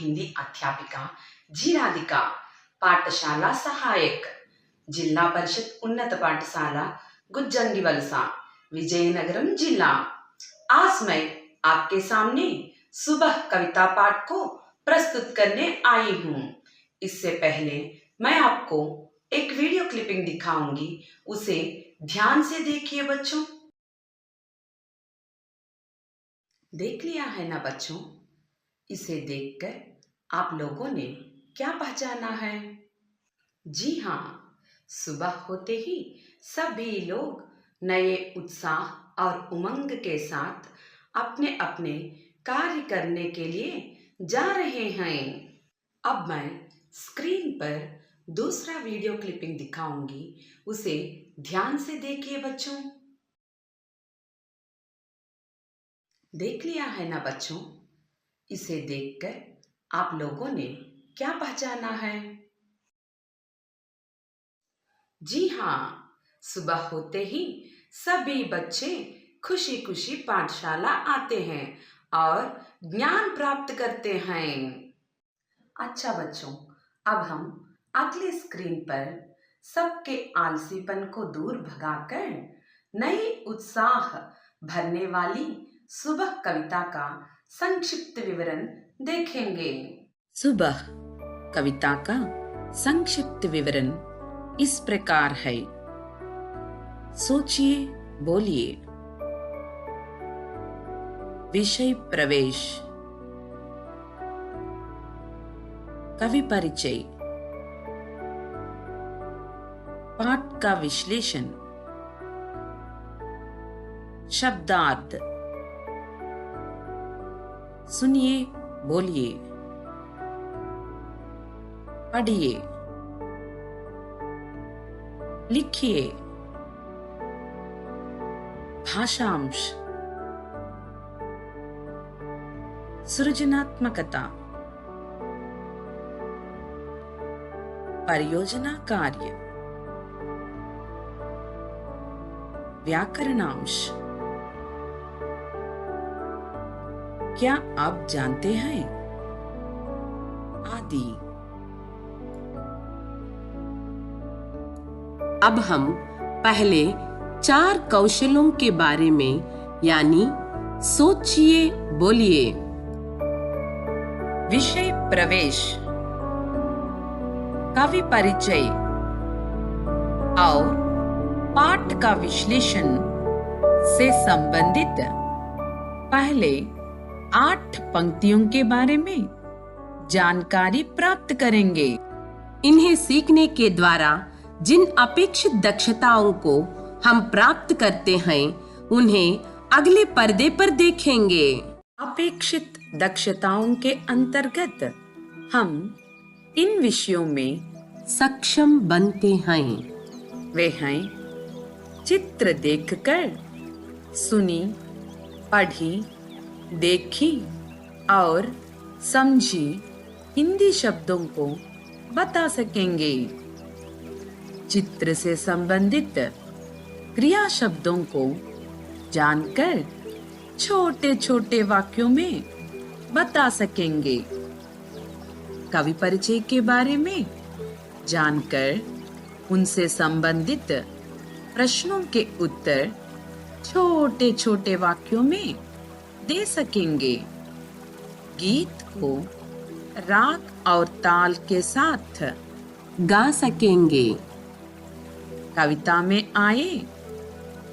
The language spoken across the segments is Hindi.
हिंदी अध्यापिका जी राधिका, पाठशाला सहायक, जिला परिषद उन्नत पाठशाला गुज्जंगिवलसा, विजयनगरम जिला। आज मैं आपके सामने सुबह कविता पाठ को प्रस्तुत करने आई हूँ। इससे पहले मैं आपको एक वीडियो क्लिपिंग दिखाऊंगी, उसे ध्यान से देखिए बच्चों। देख लिया है ना बच्चों? इसे देखकर आप लोगों ने क्या पहचाना है? जी हाँ, सुबह होते ही सभी लोग नए उत्साह और उमंग के साथ अपने अपने कार्य करने के लिए जा रहे हैं। अब मैं स्क्रीन पर दूसरा वीडियो क्लिपिंग दिखाऊंगी, उसे ध्यान से देखिए बच्चों। देख लिया है ना बच्चों? इसे देखकर आप लोगों ने क्या पहचाना है? जी हाँ, सुबह होते ही सभी बच्चे खुशी खुशी पाठशाला आते हैं और ज्ञान प्राप्त करते हैं। अच्छा बच्चों, अब हम अगली स्क्रीन पर सबके आलसीपन को दूर भगाकर नए उत्साह भरने वाली सुबह कविता का संक्षिप्त विवरण देखेंगे। सुबह कविता का संक्षिप्त विवरण इस प्रकार है। सोचिए, बोलिए। विषय प्रवेश, कवि परिचय, पाठ का विश्लेषण, शब्दार्थ। सुनिए, बोलिए, पढ़िए, लिखिए। भाषांश, सृजनात्मकता, परियोजना कार्य, व्याकरणांश। क्या आप जानते हैं? आदि। अब हम पहले 4 कौशलों के बारे में यानी सोचिए, बोलिए। विषय प्रवेश, कवि परिचय और पाठ का विश्लेषण से संबंधित पहले 8 पंक्तियों के बारे में जानकारी प्राप्त करेंगे। इन्हें सीखने के द्वारा जिन अपेक्षित दक्षताओं को हम प्राप्त करते हैं, उन्हें अगले पर्दे पर देखेंगे। अपेक्षित दक्षताओं के अंतर्गत हम इन विषयों में सक्षम बनते हैं। वे हैं चित्र देखकर, सुनी, पढ़ी, देखी और समझी हिंदी शब्दों को बता सकेंगे। चित्र से संबंधित क्रिया शब्दों को जानकर छोटे छोटे वाक्यों में बता सकेंगे। कवि परिचय के बारे में जानकर उनसे संबंधित प्रश्नों के उत्तर छोटे छोटे वाक्यों में दे सकेंगे। गीत को राग और ताल के साथ गा सकेंगे। कविता में आए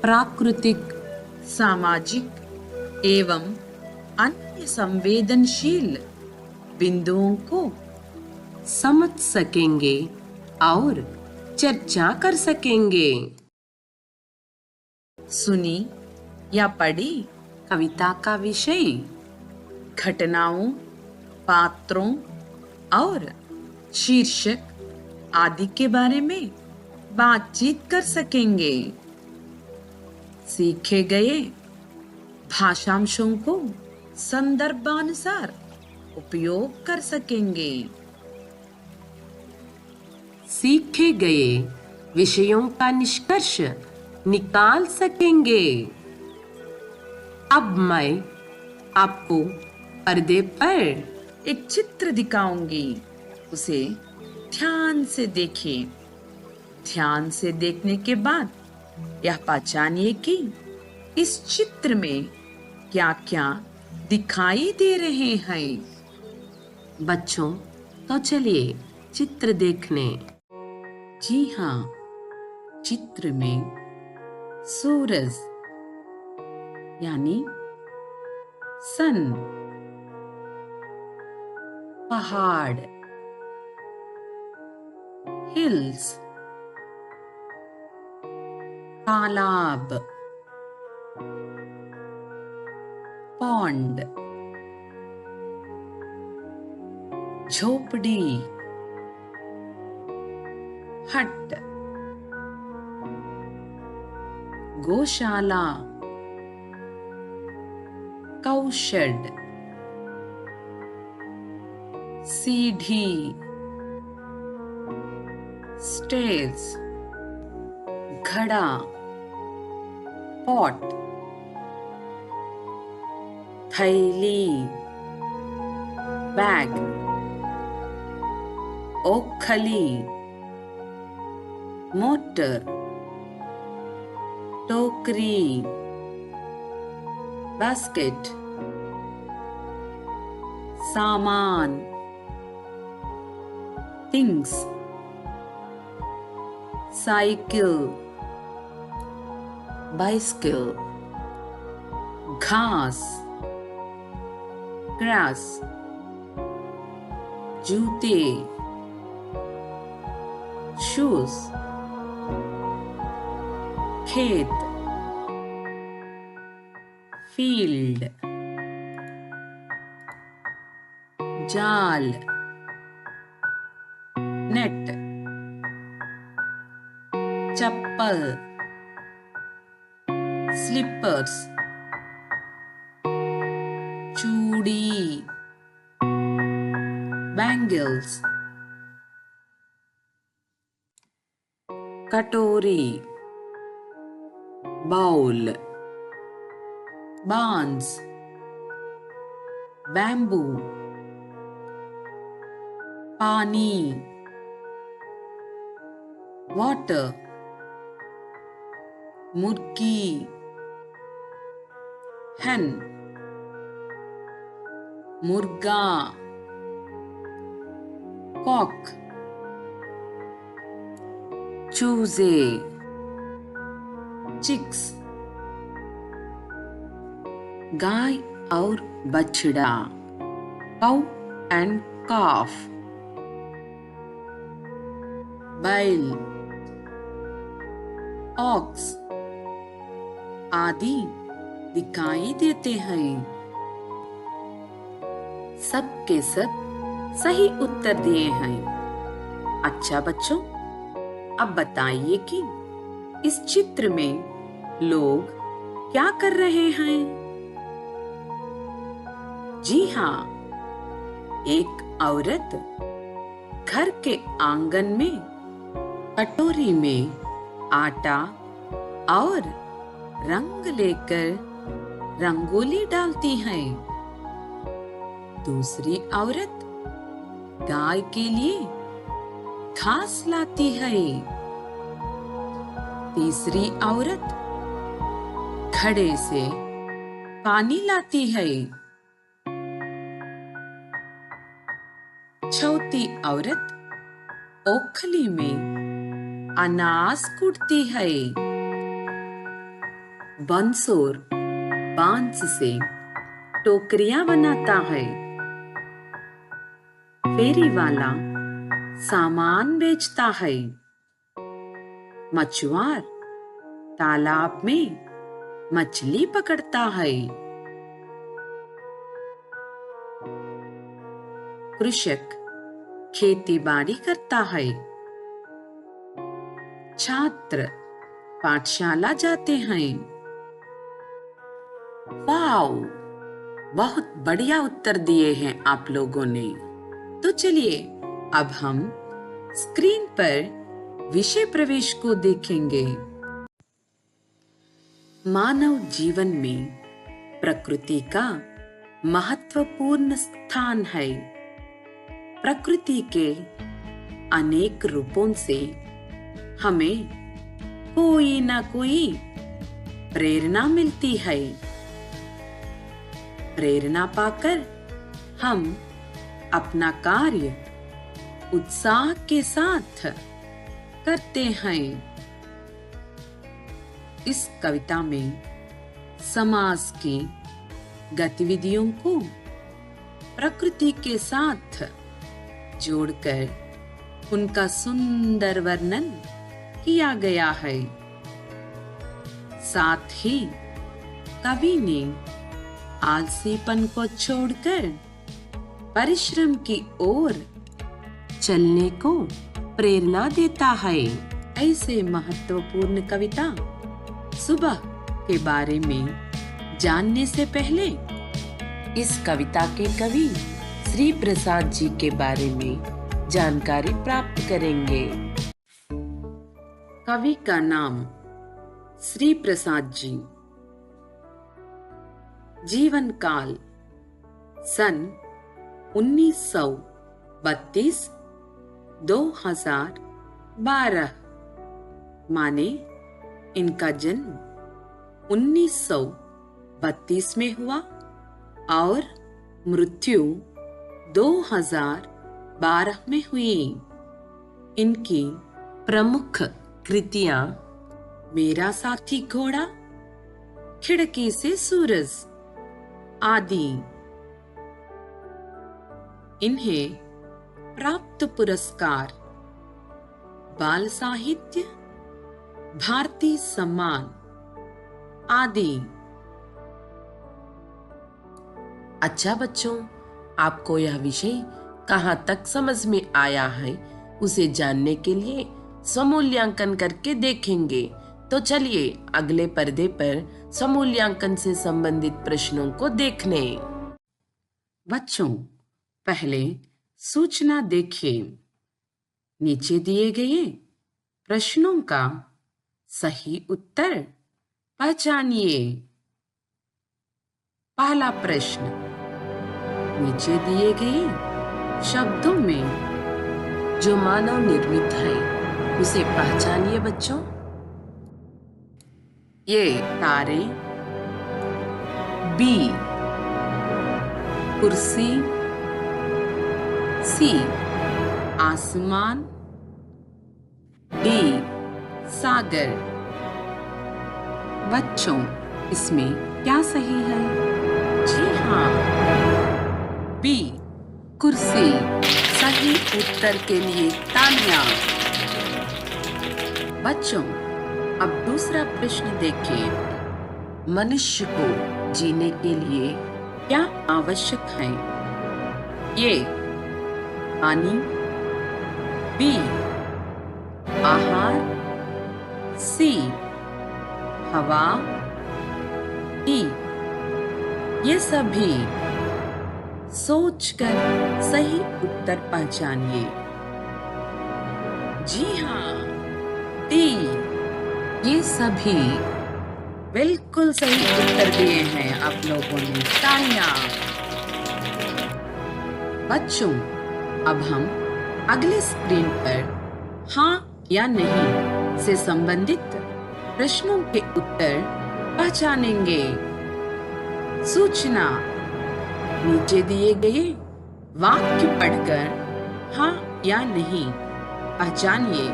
प्राकृतिक, सामाजिक एवं अन्य संवेदनशील बिंदुओं को समझ सकेंगे और चर्चा कर सकेंगे। सुनी या पढ़ी कविता का विषय घटनाओं, पात्रों और शीर्षक आदि के बारे में बातचीत कर सकेंगे। सीखे गए भाषांशों को संदर्भानुसार उपयोग कर सकेंगे। सीखे गए विषयों का निष्कर्ष निकाल सकेंगे। अब मैं आपको पर्दे पर एक चित्र दिखाऊंगी, उसे ध्यान से देखिए। ध्यान से देखने के बाद यह पहचानिए कि इस चित्र में क्या क्या दिखाई दे रहे हैं। बच्चों, तो चलिए चित्र देखने। जी हाँ, चित्र में सूरज यानी सन, पहाड़, हिल्स, तालाब, पॉन्ड, झोपड़ी, हट, गौशाला, कौशेड, सीढ़ी, स्टेज, घड़ा, पॉट, थैली, बैग, ओखली, मोटर, टोकरी, बास्केट, सामान, थिंग्स, साइकिल, बाइसिकल, घास, ग्रास, जूते, शूज, खेत, फील्ड, जाल, नेट, चप्पल, स्लीपर्स, चूड़ी, बैंगल्स, कटोरी, बाउल, बांस, बैम्बू, पानी, वाटर, मुर्गी, hen, मुर्गा, कॉक, चूजे, चिक्स, गाय और बछड़ा, काउ एंड काफ, बैल, ऑक्स आदि दिखाई देते हैं। सब के सब सही उत्तर दिए हैं। अच्छा बच्चों, अब बताइए कि इस चित्र में लोग क्या कर रहे हैं? जी हाँ, एक औरत घर के आंगन में कटोरी में आटा और रंग लेकर रंगोली डालती है। दूसरी औरत गाय के लिए घास लाती है। तीसरी औरत घड़े से पानी लाती है। चौथी औरत ओखली में अनाज कूटती है। बंसोर बांस से टोकरियां बनाता है। फेरी वाला सामान बेचता है। मछुआर तालाब में मछली पकड़ता है। कृषक खेती बाड़ी करता है। छात्र पाठशाला जाते हैं। वाओ, बहुत बढ़िया उत्तर दिए हैं आप लोगों ने। तो चलिए अब हम स्क्रीन पर विषय प्रवेश को देखेंगे। मानव जीवन में प्रकृति का महत्वपूर्ण स्थान है। प्रकृति के अनेक रूपों से हमें कोई ना कोई प्रेरणा मिलती है। प्रेरणा पाकर हम अपना कार्य उत्साह के साथ करते हैं। इस कविता में समाज की गतिविधियों को प्रकृति के साथ जोड़कर उनका सुंदर वर्णन किया गया है। साथ ही कवि ने आलसीपन को छोड़कर परिश्रम की ओर चलने को प्रेरणा देता है। ऐसे महत्वपूर्ण कविता सुबह के बारे में जानने से पहले इस कविता के कवि श्री प्रसाद जी के बारे में जानकारी प्राप्त करेंगे। कवि का नाम श्री प्रसाद जी। जीवन काल सन 1932-2012 माने इनका जन्म 1932 में हुआ और मृत्यु 2012 में हुई। इनकी प्रमुख कृतियां मेरा साथी घोड़ा, खिड़की से सूरज आदि। इन्हें प्राप्त पुरस्कार बाल साहित्य, भारतीय सम्मान आदि। अच्छा बच्चों, आपको यह विषय कहाँ तक समझ में आया है उसे जानने के लिए स्वमूल्यांकन करके देखेंगे। तो चलिए अगले पर्दे पर स्वमूल्यांकन से संबंधित प्रश्नों को देखने। बच्चों, पहले सूचना देखिए। नीचे दिए गए प्रश्नों का सही उत्तर पहचानिए। पहला प्रश्न, नीचे दिए गए शब्दों में जो मानव निर्मित है उसे पहचानिए बच्चों। ये तारे, बी कुर्सी, सी आसमान, डी सागर। बच्चों, इसमें क्या सही है? जी हाँ, बी कुर्सी सही उत्तर के लिए तालियां। बच्चों, अब दूसरा प्रश्न देखिए। मनुष्य को जीने के लिए क्या आवश्यक है? ये पानी, बी आहार, सी हवा, डी ये सभी सोचकर सही उत्तर पहचानिए। जी हाँ, डी ये सभी बिल्कुल सही उत्तर दिए हैं आप लोगों ने। तालियां। बच्चों, अब हम अगले स्क्रीन पर हाँ या नहीं से संबंधित प्रश्नों के उत्तर पहचानेंगे। सूचना, नीचे दिए गए वाक्य पढ़कर हाँ या नहीं पहचानिए।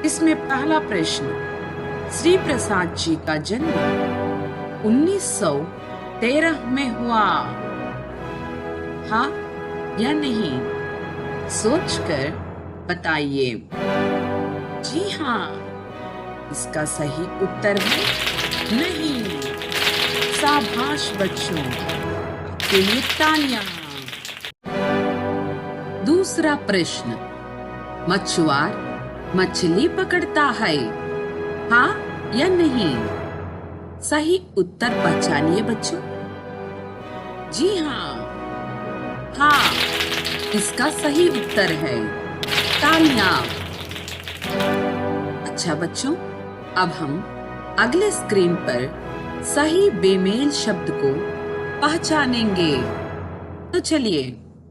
इसमें पहला प्रश्न, श्री प्रसाद जी का जन्म 1913 में हुआ। हाँ या नहीं सोचकर बताइए। जी हाँ, इसका सही उत्तर है नहीं। शाबाश बच्चों, के लिए तालियां। दूसरा प्रश्न, मछुआर मछली पकड़ता है, हाँ या नहीं? सही उत्तर पहचानिए बच्चों। जी हाँ, हाँ इसका सही उत्तर है। तालियां। अच्छा बच्चों, अब हम अगले स्क्रीन पर सही बेमेल शब्द को पहचानेंगे। तो चलिए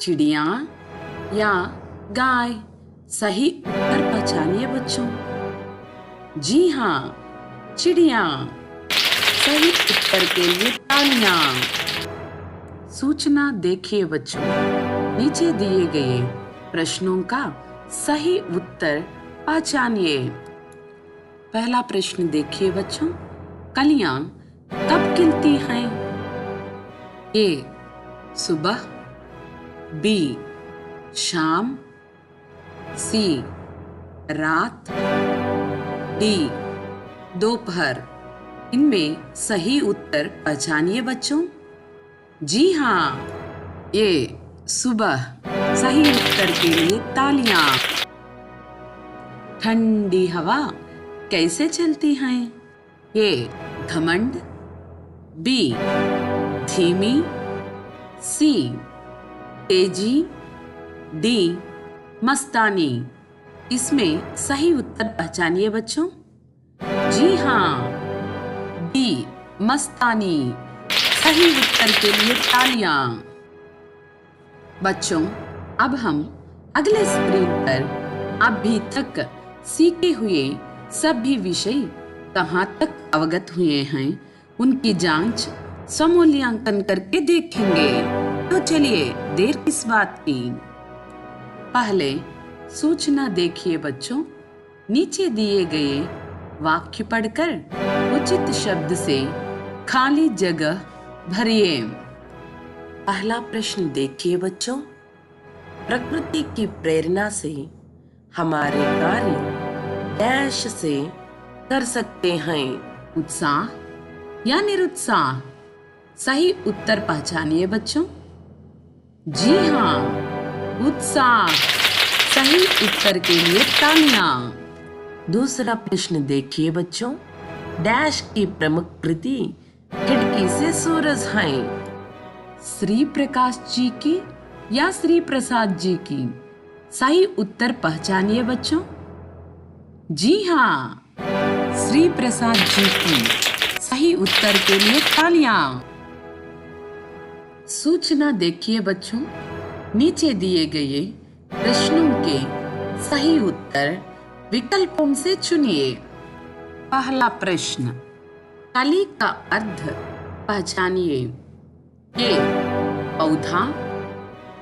चिड़िया या गाय? सही उत्तर पहचानिए बच्चों। जी हाँ, चिड़िया। सही उत्तर के लिए तालियां। सूचना देखिए बच्चों, नीचे दिए गए प्रश्नों का सही उत्तर पहचानिए। पहला प्रश्न देखिए बच्चों, कलियां कब खिलती हैं? ए सुबह, बी शाम, सी रात, डी दोपहर। इनमें सही उत्तर पहचानिए बच्चों। जी हाँ, ये सुबह। सही उत्तर के लिए तालियां। ठंडी हवा कैसे चलती हैं? ये घमंड, बी धीमी, सी तेजी, डी मस्तानी। इसमें सही उत्तर पहचानिए बच्चों। जी हाँ, डी मस्तानी। सही उत्तर के लिए तालियां। बच्चों, अब हम अगले स्क्रीन पर अभी तक सीखे हुए सभी विषय कहाँ तक अवगत हुए हैं उनकी जांच समूल्यांकन करके देखेंगे। तो चलिए, देर किस बात की। पहले सूचना देखिए बच्चों, नीचे दिए गए वाक्य पढ़कर उचित शब्द से खाली जगह भरिए। पहला प्रश्न देखिए बच्चों, प्रकृति की प्रेरणा से हमारे कार्य डैश से कर सकते हैं? उत्साह या निरुत्साह? सही उत्तर पहचानिए बच्चों। जी हाँ, उत्साह। सही उत्तर के लिए तालियां। दूसरा प्रश्न देखिए बच्चों, डैश की प्रमुख कृति खिड़की से सूरज है? श्री प्रकाश जी की या श्री प्रसाद जी की? सही उत्तर पहचानिए बच्चों। जी हाँ, श्री प्रसाद जी की। सही उत्तर के लिए तालियां। सूचना देखिए बच्चों, नीचे दिए गए प्रश्नों के सही उत्तर विकल्पों से चुनिए। पहला प्रश्न, कली का अर्थ पहचानिए। ए पौधा,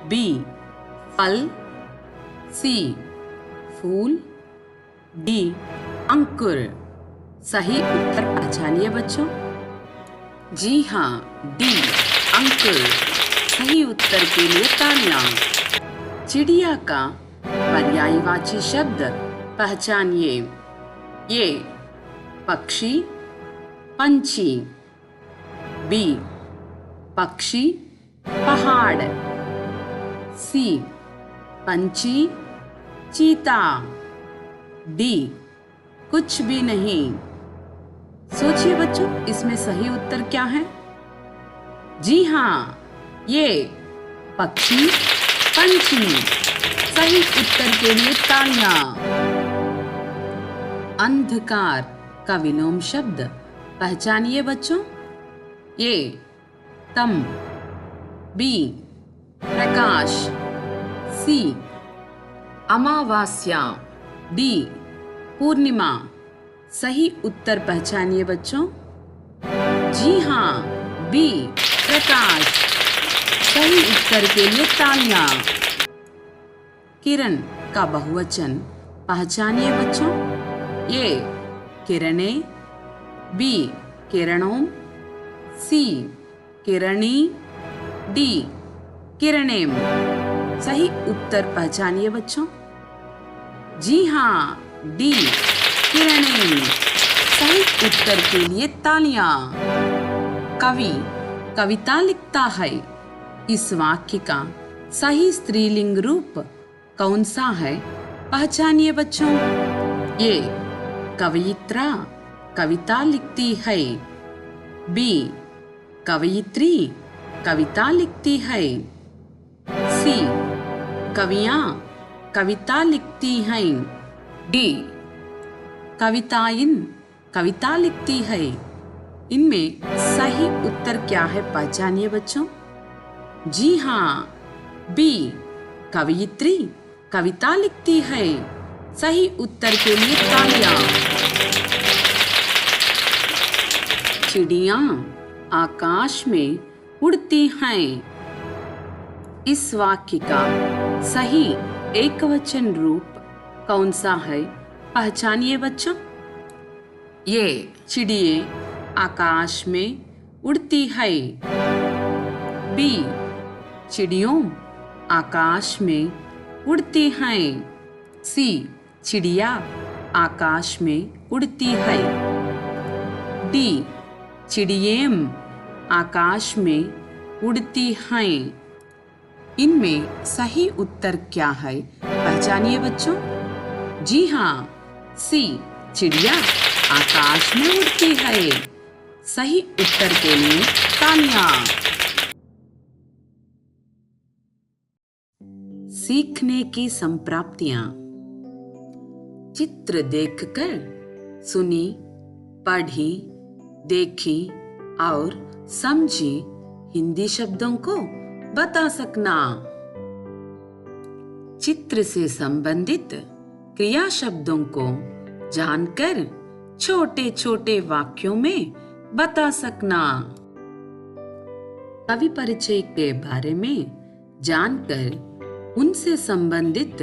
बी फल, सी फूल, डी अंकुर। सही उत्तर पहचानिए बच्चों। जी हाँ, डी अंकुर। सही उत्तर के लिए तालियां। चिड़िया का पर्यायवाची शब्द पहचानिए। ये पक्षी, पंछी, बी पक्षी, पहाड़, सी पंछी, चीता, डी कुछ भी नहीं। सोचिए बच्चों, इसमें सही उत्तर क्या है? जी हाँ, ये पक्षी, पंछी। सही उत्तर के लिए तालियां। अंधकार का विलोम शब्द पहचानिए बच्चों। ये तम, बी प्रकाश, सी अमावास्या, डी पूर्णिमा। सही उत्तर पहचानिए बच्चों। जी हाँ, बी प्रकाश। सही उत्तर के लिए तालियां। किरण का बहुवचन पहचानिए बच्चों। ये किरणें, बी किरणों, सी किरणी, डी किरणें। सही उत्तर पहचानिए बच्चों। जी हाँ, डी किरणें। सही उत्तर के लिए तालियां। कवि कविता लिखता है। इस वाक्य का सही स्त्रीलिंग रूप कौन सा है? पहचानिए बच्चों। ये कवियित्रा कविता लिखती है, बी कवयित्री कविता लिखती है, सी कवियां कविता लिखती हैं, डी कविताइन कविता लिखती है। इनमें सही उत्तर क्या है? पहचानिए बच्चों। जी हाँ, बी कवयित्री कविता लिखती है। सही उत्तर के लिए तालियां। चिड़ियां आकाश में उड़ती हैं। इस वाक्य का सही एकवचन रूप कौन सा है, पहचानिए बच्चों। ये चिड़िए आकाश में उड़ती है। बी चिड़ियों आकाश में उड़ती हैं। सी चिड़िया आकाश में उड़ती है। डी चिड़ियें आकाश में उड़ती हैं। इनमें सही उत्तर क्या है, पहचानिए बच्चों। जी हाँ, सी चिड़िया आकाश में उड़ती है। सही उत्तर के लिए तालियां। सीखने की संप्राप्तियां। चित्र देखकर सुनी, पढ़ी, देखी और समझी हिंदी शब्दों को बता सकना। चित्र से संबंधित क्रिया शब्दों को जानकर छोटे छोटे वाक्यों में बता सकना। कवि परिचय के बारे में जानकर उनसे संबंधित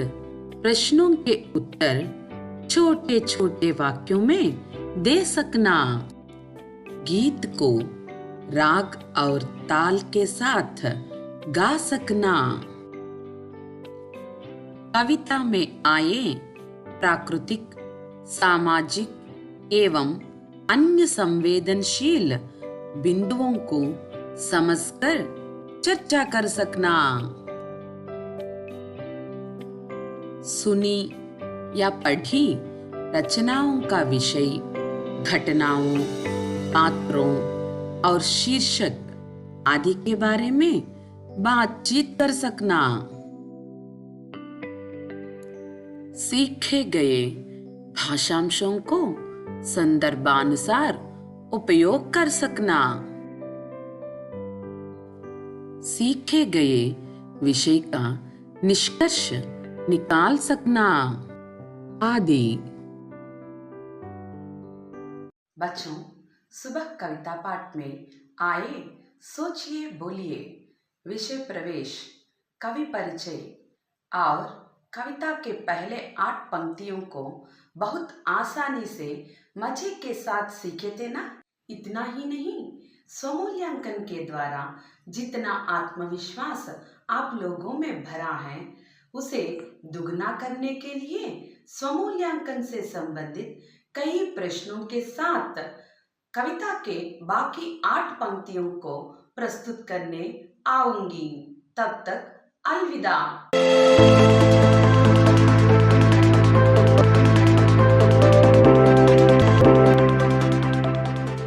प्रश्नों के उत्तर छोटे छोटे वाक्यों में दे सकना। गीत को राग और ताल के साथ गा सकना। कविता में आए प्राकृतिक, सामाजिक एवं अन्य संवेदनशील बिंदुओं को समझकर चर्चा कर सकना। सुनी या पढ़ी रचनाओं का विषय, घटनाओं, पात्रों और शीर्षक आदि के बारे में बातचीत कर सकना। सीखे गए भाषांशों को संदर्भानुसार उपयोग कर सकना। सीखे गए विषय का निष्कर्ष निकाल सकना आदि। बच्चों, सुबह कविता पाठ में आए सोचिए बोलिए, विषय प्रवेश, कवि परिचय और कविता के पहले 8 पंक्तियों को बहुत आसानी से मजे के साथ सीखे थे ना। इतना ही नहीं, स्वमूल्यांकन के द्वारा जितना आत्मविश्वास आप लोगों में भरा है उसे दुगना करने के लिए स्वमूल्यांकन से संबंधित कई प्रश्नों के साथ कविता के बाकी 8 पंक्तियों को प्रस्तुत करने आऊंगी। तब तक अलविदा।